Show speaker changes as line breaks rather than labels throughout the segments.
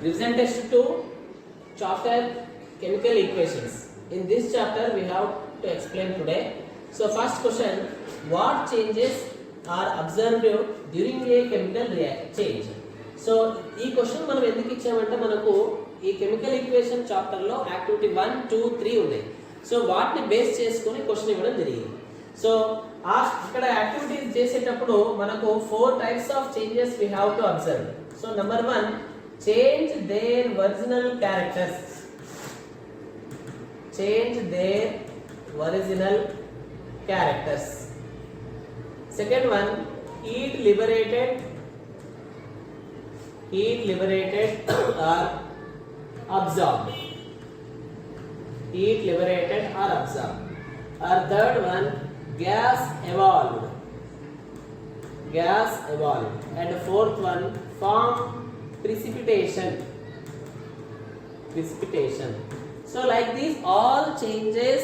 Revision test 2, chapter chemical equations. In this chapter we have to explain today. So first question, what changes are observed during a chemical change? So ఈ question మనం ఎందుకు ఇచ్చామంటే మనకు ఈ chemical equation chapter లో activity 1, 2, 3 ఉన్నాయి. So వాటిని base చేసుకొని క్వశ్చన్ ఇవ్వడం జరిగింది. సో ఇక్కడ యాక్టివిటీస్ చేసేటప్పుడు మనకు 4 types of changes we have to observe. So number 1, change their original characters. Change their original characters. Second one, heat liberated or absorbed. Heat liberated or absorbed. Or third one, gas evolved. And fourth one, form precipitation. So like these all changes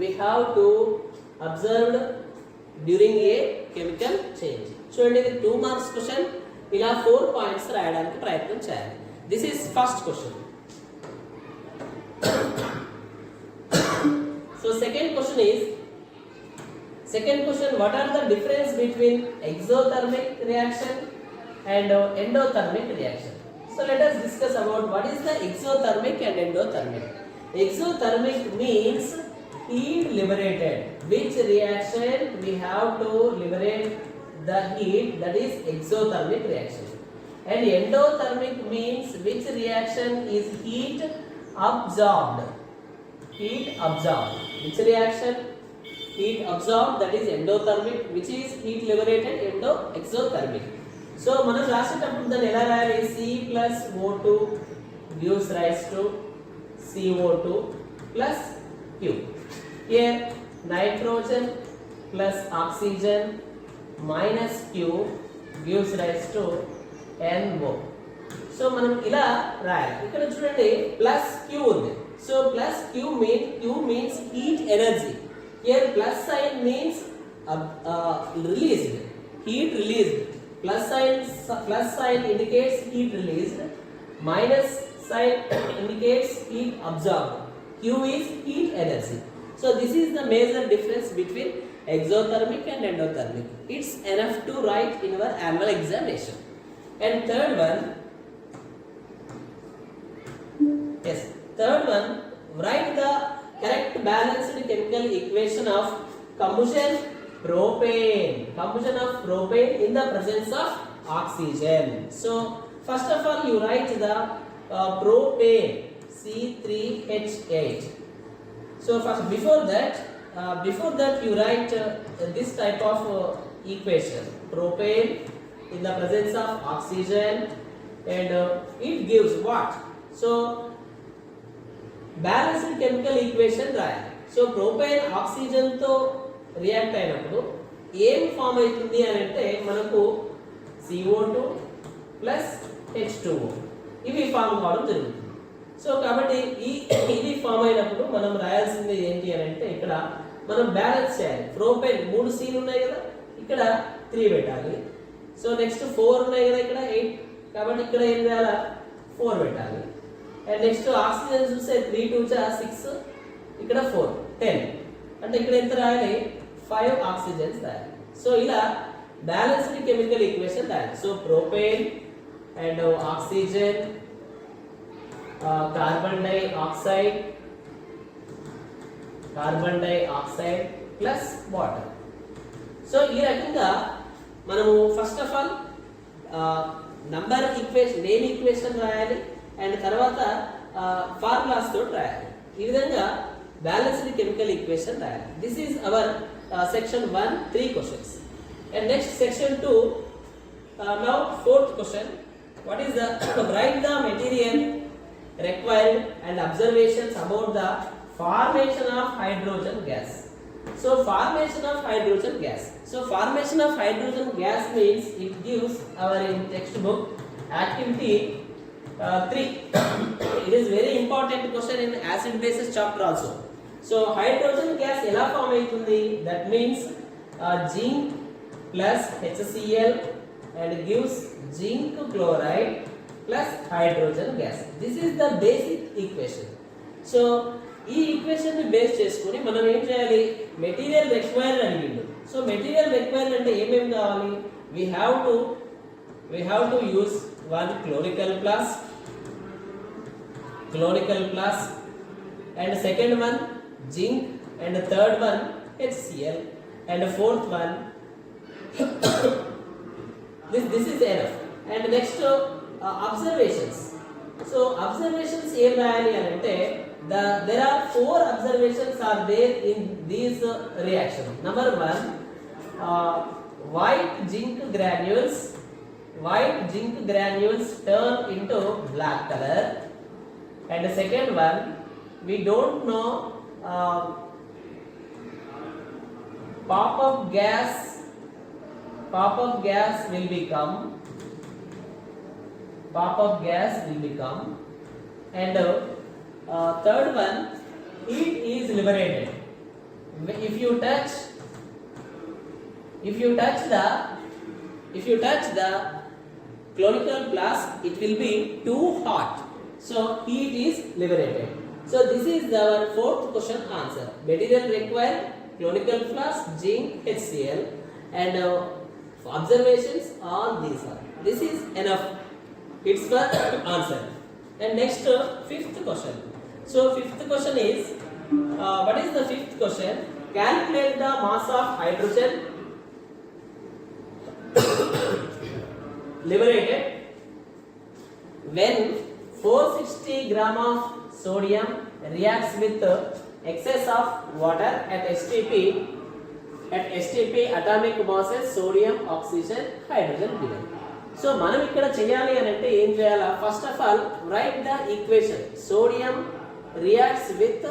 we have to observe during a chemical change. చూడండి ఇది 2 marks question. ఇలా 4 points రాయడానికి ప్రయత్నం చేయాలి. This is first question. So second question, what are the difference between exothermic reaction and endothermic reaction? So let us discuss about what is the exothermic and endothermic. Exothermic means heat liberated. Which reaction we have to liberate the heat, that is exothermic reaction. And endothermic means which reaction is heat absorbed. Which reaction? Heat absorbed, that is endothermic. Which is heat liberated, exothermic. So మనం రాసేటప్పుడు దాన్ని ఎలా రాయాలి? C plus O2 gives rise to CO2 plus Q. Here nitrogen plus oxygen minus Q gives rise to NO. So మనం ఇలా రాయాలి. ఇక్కడ చూడండి ప్లస్ Q ఉంది. So plus Q means heat energy. Here plus sign means released, heat released. Plus sign indicates heat released. Minus sign indicates heat absorbed. Q is heat energy. So this is the major difference between exothermic and endothermic. It's enough to write in our annual examination. And third one, write the correct balanced chemical equation of combustion of propane in the presence of oxygen. So first of all you write the propane C3H8. So first before that you write this type of equation, propane in the presence of oxygen, and it gives what? So balanced chemical equation రాయాలి. So propane oxygen తో react అయినప్పుడు ఏం form అవుతుంది అని అంటే మనకు CO2 plus H2O ఇవి form కావడం జరుగుతుంది. సో కాబట్టి ఇది ఫామ్ అయినప్పుడు మనం రాయాల్సింది ఏంటి అని అంటే ఇక్కడ మనం బ్యాలెన్స్ చేయాలి. ప్రొపేన్ 3 Cలు ఉన్నాయి కదా, ఇక్కడ 3 పెట్టాలి. సో నెక్స్ట్ 4 ఉన్నాయి కదా, ఇక్కడ 8, కాబట్టి ఇక్కడ ఏం చేయాలి? 4 పెట్టాలి. అండ్ నెక్స్ట్ ఆక్సిజన్ చూస్తే 3 2 6, ఇక్కడ 4 10, అంటే ఇక్కడ ఎంత రాయాలి? 5 ఆక్సిజన్స్ రాయాలి. సో ఇలా బ్యాలెన్స్డ్ కెమికల్ ఈక్వేషన్ రాయాలి. So propane and oxygen, carbon dioxide plus water. So ఈ రకంగా మనము first of all number equation, name equation రాయాలి అండ్ తర్వాత ఫార్ములాస్ తోటి రాయాలి. ఈ విధంగా బ్యాలెన్స్డ్ కెమికల్ ఈక్వేషన్ రాయాలి. This is our section 1, 3 questions. And next section 2, now 4th question, what is the write the material required and observations about the formation of hydrogen gas. So formation of hydrogen gas. So formation of hydrogen gas means it gives our in textbook activity 3. It is very important question in acid bases chapter also. So hydrogen gas ఎలా form అవుతుంది? That means zinc plus HCl and gives zinc chloride plus hydrogen gas. This is the basic equation. So ఈ equation ని base చేసుకొని మనం ఏం చేయాలి, material required అడిగిండు. So material required అంటే ఏమేమి కావాలి, we have to use one chlorical plus and second one zinc and the third one HCl and the fourth one this is enough. And next observations. So observations ఏం రాయాలి అని అంటే there are 4 observations are there in these reaction. Number 1, white zinc granules turn into black color. And the second one, we don't know pop-up gas will become and third one, heat is liberated. If you touch the chlorical plus, it will be too hot, so heat is liberated. So this is our fourth question answer. Material required chlorical plus, zinc, HCl, and observations all these are. This is enough. It's the answer. And next fifth question. So fifth question is what is the fifth question? Calculate the mass of hydrogen liberated when 460 gram of sodium reacts with excess of water at STP atomic masses sodium, oxygen, hydrogen given. So మనం ఇక్కడ చేయాలి అని అంటే ఏం చేయాలా, first of all right the equation. Sodium reacts with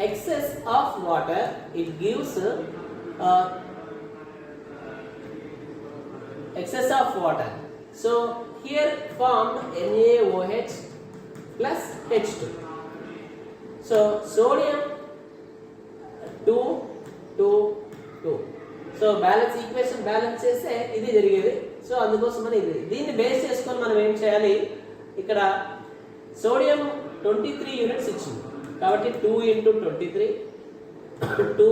excess of water, it gives excess of water. So here formed NaOH plus H2. So sodium 2 2 2. So balance equation balance చేస్తే ఇది జరిగేది. సో అందుకోసమని ఇది దీన్ని బేస్ చేసుకొని మనం ఏం చేయాలి, ఇక్కడ సోడియం 23 యూనిట్స్ ఇచ్చింది కాబట్టి 2 into 23 2.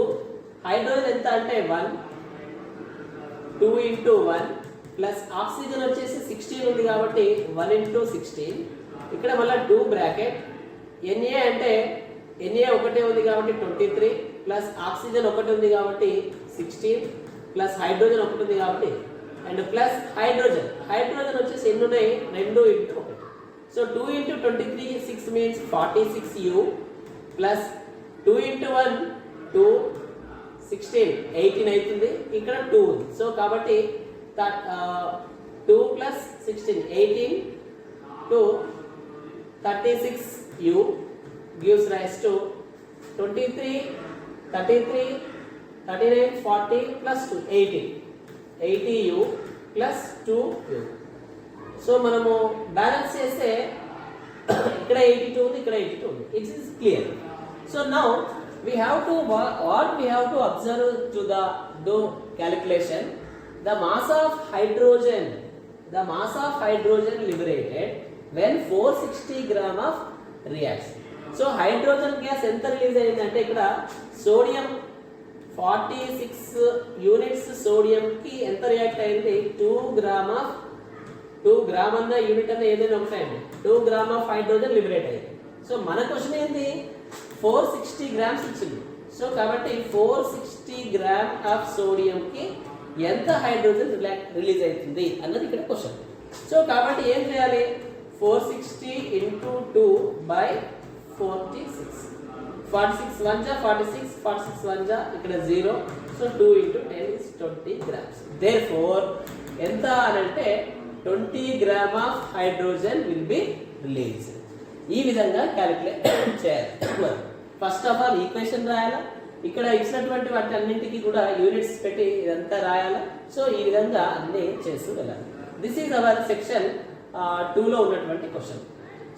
హైడ్రోజన్ ఎంత అంటే 1, 2 into 1 ప్లస్ ఆక్సిజన్ వచ్చేసి 16 ఉంది కాబట్టి 1 into 16. ఇక్కడ మళ్ళీ 2 బ్రాకెట్. Na అంటే Na ఒకటే ఉంది కాబట్టి 23 ప్లస్ ఆక్సిజన్ ఒకటి ఉంది కాబట్టి 16 ప్లస్ హైడ్రోజన్ ఒకటి ఉంది కాబట్టి అండ్ ప్లస్ హైడ్రోజన్ వచ్చేసి ఎన్ని ఉన్నాయి, 2 into 1. So 2 into 23 6 means 46U plus 2 into 1 2 16 18 అవుతుంది. ఇక్కడ 2 ఉంది. సో కాబట్టి 2 plus 16 18 to 36U gives rise to 23 39 40 plus 2 80U plus 2U. So మనము బ్యాలెన్స్ చేస్తే ఇక్కడ 82 ఉంది, ఇక్కడ 82 ఉంది. It is clear. So now we have to observe to do calculation. The mass of hydrogen liberated when 460 gram of reacts. So hydrogen gas ఎంత release అయిందంటే ఇక్కడ sodium 46 units sodium కి ఎంత రియాక్ట్ అయింది, 2 గ్రామ్ అన్న యూనిట్ అన్న ఏదైనా ఉంటాయండి, 2 గ్రామ్ ఆఫ్ హైడ్రోజన్ లిబరేట్ అయింది. సో మన క్వశ్చన్ ఏంటి, 460 గ్రామ్స్ ఇచ్చింది. సో కాబట్టి 460 గ్రామ్ ఆఫ్ సోడియం కి ఎంత హైడ్రోజన్ రిలీజ్ అవుతుంది అన్నది ఇక్కడ క్వశ్చన్. సో కాబట్టి ఏం చేయాలి, 460 into 2 by 46 46 1 ja 46 46 1 ja ఇక్కడ 0. So 2 into 10 is 20 grams. Therefore ఎంత అనంటే 20 gram of hydrogen will be released. ఈ విధంగా క్యాలిక్యులేట్ చేయాలి. ఫస్ట్ ఆఫ్ ఆల్ ఈక్వేషన్ రాయాలా, ఇక్కడ ఇచ్చినటువంటి వాటి అన్నింటికి కూడా యూనిట్స్ పెట్టి ఇదంతా రాయాలా. సో ఈ విధంగా అన్ని చేస్తూ వెళ్ళాలి. దిస్ ఈజ్ అవర్ సెక్షన్ 2 లో ఉన్నటువంటి question.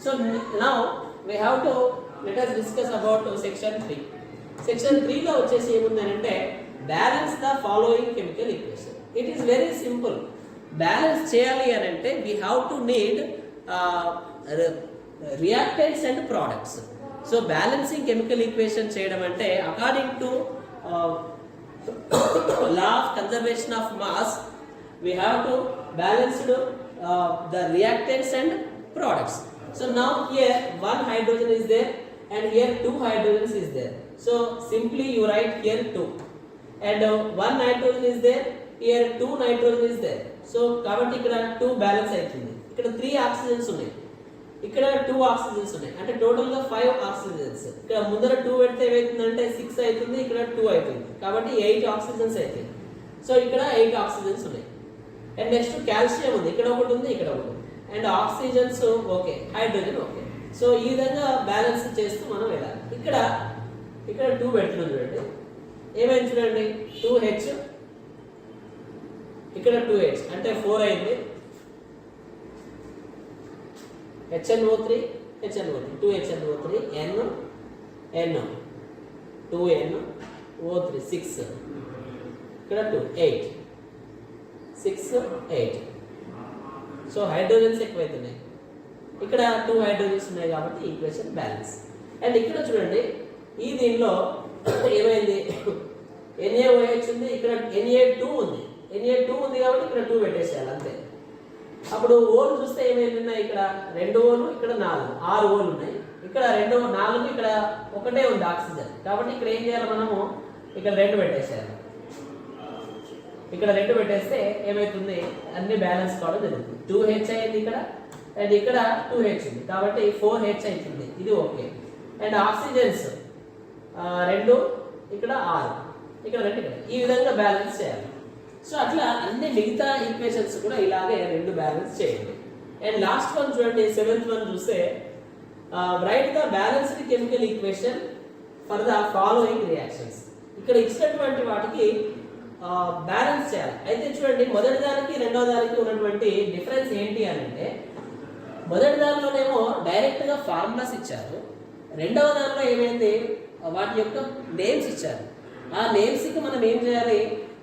So now we have to let us discuss about section 3. section 3 లో వచ్చేసి ఏముందంటే balance the following chemical equation. It is very simple. Balance చేయాలి అని అంటే we have to need reactants and products. So balancing chemical equation చేయడం అంటే according to law of conservation of mass, we have to balance the reactants and products. So now here one hydrogen is there and here two hydrogens is there. So simply you write here 2 and one nitrogen is there, here 2 nitrogen is there. So కాబట్టి ఇక్కడ 2 balance అవుతుంది. ఇక్కడ 3 oxygens ఉన్నాయి, ఇక్కడ 2 oxygens ఉన్నాయి, అంటే total గా 5 oxygens. ఇక్కడ ముందర 2 పెడితే ఏమవుతుందంటే 6 అవుతుంది, ఇక్కడ 2 అవుతుంది, కాబట్టి 8 ఆక్సిజన్స్ అవుతాయి. సో ఇక్కడ 8 ఆక్సిజన్స్ ఉన్నాయి. అండ్ నెక్స్ట్ కాల్షియం ఉంది, ఇక్కడ ఒకటి ఉంది, ఇక్కడ ఒకటి ఉంది, and oxygens okay, hydrogen okay. So ఈ విధంగా బ్యాలెన్స్ చేస్తూ మనం వెళ్ళాలి. ఇక్కడ 2 పెడుతున్నాం చూడండి, ఏమైంది చూడండి, 2H, ఇక్కడ 2H అంటే 4 అయింది, HNO3 HNO3 2HNO3 N 2NO3 6, ఇక్కడ 2 8 6 8. సో హైడ్రోజన్స్ ఎక్కువైతున్నాయి, ఇక్కడ 2 హైడ్రోజన్స్ ఉన్నాయి కాబట్టి ఈక్వేషన్ బ్యాలెన్స్. అండ్ ఇక్కడ చూడండి ఈ దీనిలో ఏమైంది, NaOH ఉంది, ఇక్కడ Na2 ఉంది, Na2 ఉంది కాబట్టి ఇక్కడ 2 పెట్టేసేయాలి అంతే. అప్పుడు ఓలు చూస్తే ఏమేమి ఉన్నాయి, ఇక్కడ 2 ఓలు, ఇక్కడ 4, 6 ఓలు ఉన్నాయి, ఇక్కడ 2 4, ఇక్కడ ఒకటే ఉంది ఆక్సిజన్, కాబట్టి ఇక్కడ ఏం చేయాలి మనము, ఇక్కడ 2 పెట్టేసేయాలి. ఇక్కడ 2 పెట్టేస్తే ఏమైతుంది, అన్ని బ్యాలెన్స్ కావడం జరుగుతుంది. 2H అయింది ఇక్కడ, అండ్ ఇక్కడ 2H ఉంది కాబట్టి 4H అవుతుంది, ఇది ఓకే. అండ్ ఆక్సిజన్స్ 2, ఇక్కడ 6, ఇక్కడ 2, ఇక్కడ ఈ విధంగా బ్యాలెన్స్ చేయాలి. సో అట్లా అన్ని మిగతా ఈక్వేషన్స్ కూడా ఇలాగే 2 బ్యాలెన్స్ చేయండి. అండ్ లాస్ట్ వన్ చూడండి, 7th వన్ చూస్తే right the balanced chemical equation for the following reactions. ఇక్కడ ఇచ్చినటువంటి వాటికి బ్యాలెన్స్ చేయాలి. అయితే చూడండి మొదటి దానికి రెండవ దానికి ఉన్నటువంటి డిఫరెన్స్ ఏంటి అని అంటే, మొదటి దానిలోనేమో డైరెక్ట్ గా ఫార్ములాస్ ఇచ్చారు, రెండవ దానిలో ఏమైంది వాటి యొక్క నేమ్స్ ఇచ్చారు. ఆ నేమ్స్ కి మనం ఏం చేయాలి,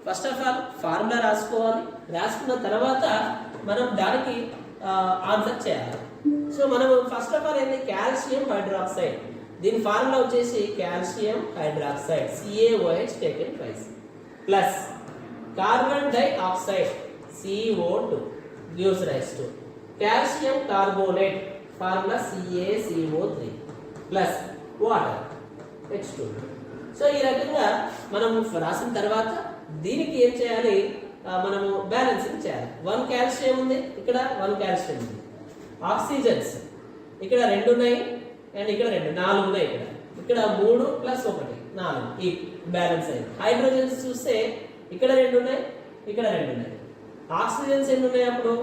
ఫస్ట్ ఆఫ్ ఆల్ ఫార్ములా రాసుకోవాలి, రాసుకున్న తర్వాత మనం దానికి ఆన్సర్ చేయాలి. సో మనం ఫస్ట్ ఆఫ్ ఆల్ ఏంటి, కాల్షియం హైడ్రాక్సైడ్, దీని ఫార్ములా వచ్చేసి calcium hydroxide CaOH taken twice plus carbon dioxide CO2 gives rise to calcium carbonate, formula CaCO3 plus water H2. So ఈ రకంగా మనం రాసిన తర్వాత దీనికి ఏం చేయాలి, మనము బ్యాలెన్సింగ్ చేయాలి. 1 కాల్షియం ఉంది, ఇక్కడ 1 కాల్షియం ఉంది, ఆక్సిజన్స్ ఇక్కడ 2 ఉన్నాయి, అండ్ ఇక్కడ 2 4 ఉన్నాయి, ఇక్కడ 3 ప్లస్ 1 4, ఈ బ్యాలెన్స్ అయింది. హైడ్రోజన్స్ చూస్తే ఇక్కడ 2 ఉన్నాయి, ఇక్కడ 2 ఉన్నాయి, ఆక్సిజన్స్ ఎన్ని ఉన్నాయి అప్పుడు,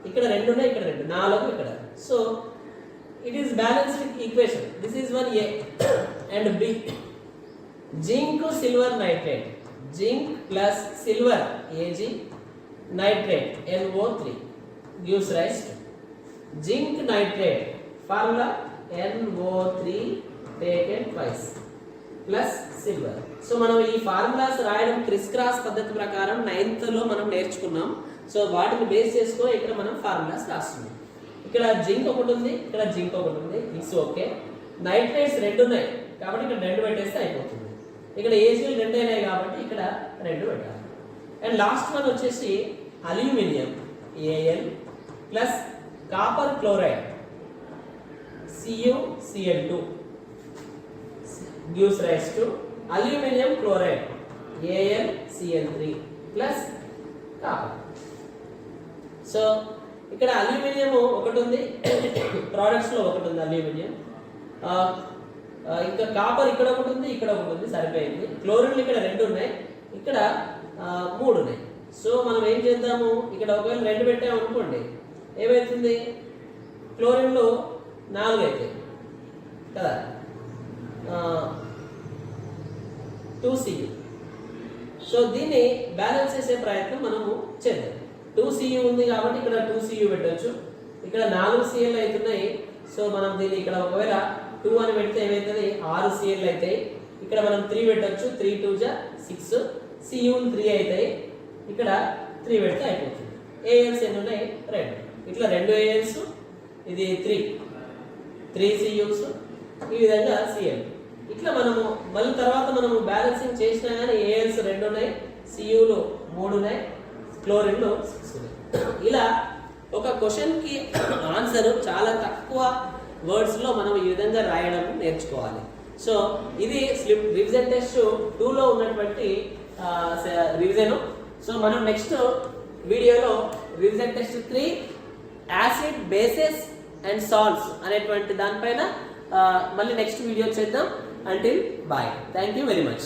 ఇక్కడ 2 ఉన్నాయి, ఇక్కడ 2 4, ఇక్కడ. So it is balanced equation. This is 1A and B. Zinc silver nitrate, zinc plus silver Ag, nitrate NO3 gives rise to zinc nitrate, formula NO3 taken twice plus silver. So మనం ఈ formulas రాయడం criss cross పద్ధతి ప్రకారం 9th లో మనం నేర్చుకున్నాం. So వాటిని base చేసుకొని ఇక్కడ మనం ఫార్ములాస్ రాస్తున్నాం. ఇక్కడ జింక్ ఒకటి ఉంది, ఇక్కడ జింక్ ఒకటి ఉంది, ఇట్స్ ఓకే. నైట్రేట్స్ 2 ఉన్నాయి కాబట్టి ఇక్కడ 2 పెట్టేస్తే అయిపోతుంది. ఇక్కడ Ag 2 అయినాయి కాబట్టి ఇక్కడ 2 పెట్టాలి. అండ్ లాస్ట్ వన్ వచ్చేసి aluminium Al plus copper chloride CuCl2 gives rise to aluminium chloride AlCl3 plus copper. So ఇక్కడ అల్యూమినియం ఒకటి ఉంది, ప్రోడక్ట్స్ లో ఒకటి ఉంది అల్యూమినియం, ఇంకా కాపర్ ఇక్కడ ఒకటి ఉంది, ఇక్కడ ఒకటి ఉంది, సరిపోయింది. క్లోరిన్లు ఇక్కడ 2 ఉన్నాయి, ఇక్కడ 3 ఉన్నాయి. సో మనం ఏం చేద్దాము, ఇక్కడ ఒకవేళ 2 పెట్టాము అనుకోండి, ఏమవుతుంది, క్లోరిన్లు 4 అవుతాయి కదా, 2Cu. సో దీన్ని బ్యాలెన్స్ చేసే ప్రయత్నం మనము చేద్దాం. 2Cu ఉంది కాబట్టి ఇక్కడ 2Cu పెట్టవచ్చు, ఇక్కడ 4Cl అవుతున్నాయి. సో మనం దీన్ని ఇక్కడ ఒకవేళ 2 అని పెడితే ఏమవుతుంది, 6Cl అవుతాయి. ఇక్కడ మనం 3 పెట్టవచ్చు, 3 2 6, Cu 3 అవుతాయి, ఇక్కడ 3 పెడితే అయిపోతుంది. Als ఎన్ని ఉన్నాయి, 2. ఇట్లా 2 Als ఇది 3 CUs, ఈ విధంగా Cl. ఇట్లా మనము మళ్ళీ తర్వాత మనము బ్యాలెన్సింగ్ చేసినా కానీ ALs 2 ఉన్నాయి, Cuలు 3 ఉన్నాయి, క్లోరిన్లు 6 ఉన్నాయి. ఇలా ఒక క్వశ్చన్ కి ఆన్సర్ చాలా తక్కువ వర్డ్స్ లో మనం ఈ విధంగా రాయడం నేర్చుకోవాలి. సో ఇది స్లిప్ రివిజన్ టెస్ట్ 2 లో ఉన్నటువంటి రివిజన్. సో మనం నెక్స్ట్ వీడియోలో revision test 3 acid bases and salts అనేటువంటి దానిపైన మళ్ళీ నెక్స్ట్ వీడియో చేద్దాం. Until bye, thank you very much.